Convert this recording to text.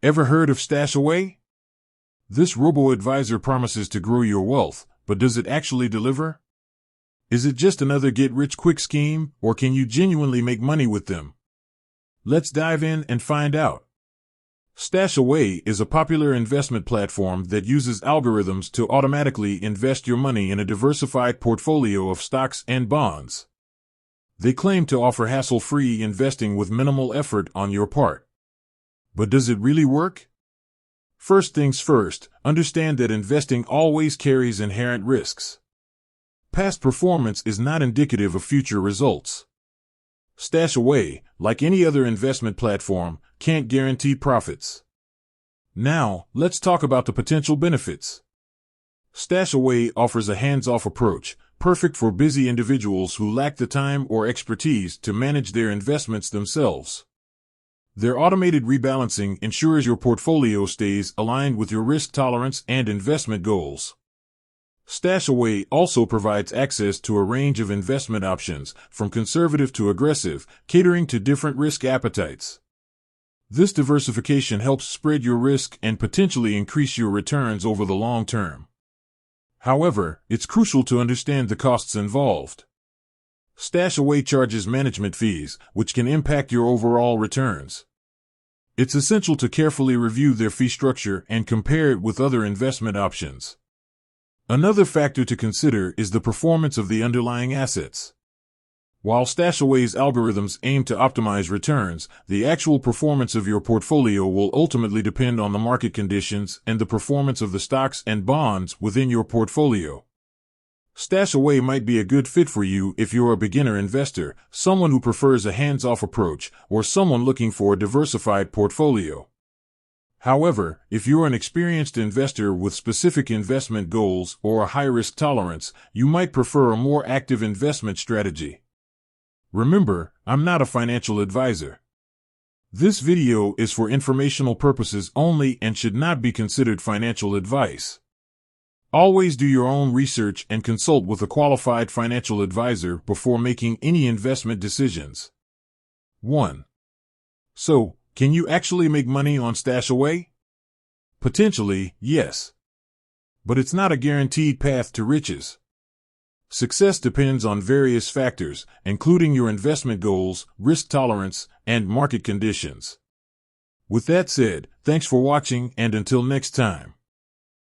Ever heard of Stashaway? This robo-advisor promises to grow your wealth, but does it actually deliver? Is it just another get-rich-quick scheme, or can you genuinely make money with them? Let's dive in and find out. Stashaway is a popular investment platform that uses algorithms to automatically invest your money in a diversified portfolio of stocks and bonds. They claim to offer hassle-free investing with minimal effort on your part. But does it really work? First things first, understand that investing always carries inherent risks. Past performance is not indicative of future results. Stashaway, like any other investment platform, can't guarantee profits. Now, let's talk about the potential benefits. Stashaway offers a hands-off approach, perfect for busy individuals who lack the time or expertise to manage their investments themselves. Their automated rebalancing ensures your portfolio stays aligned with your risk tolerance and investment goals. Stashaway also provides access to a range of investment options, from conservative to aggressive, catering to different risk appetites. This diversification helps spread your risk and potentially increase your returns over the long term. However, it's crucial to understand the costs involved. Stashaway charges management fees, which can impact your overall returns. It's essential to carefully review their fee structure and compare it with other investment options. Another factor to consider is the performance of the underlying assets. While Stashaway's algorithms aim to optimize returns, the actual performance of your portfolio will ultimately depend on the market conditions and the performance of the stocks and bonds within your portfolio. Stashaway might be a good fit for you if you're a beginner investor, someone who prefers a hands-off approach, or someone looking for a diversified portfolio. However, if you're an experienced investor with specific investment goals or a high-risk tolerance, you might prefer a more active investment strategy. Remember, I'm not a financial advisor. This video is for informational purposes only and should not be considered financial advice. Always do your own research and consult with a qualified financial advisor before making any investment decisions. 1. So, can you actually make money on Stashaway? Potentially, yes. But it's not a guaranteed path to riches. Success depends on various factors, including your investment goals, risk tolerance, and market conditions. With that said, thanks for watching, and until next time.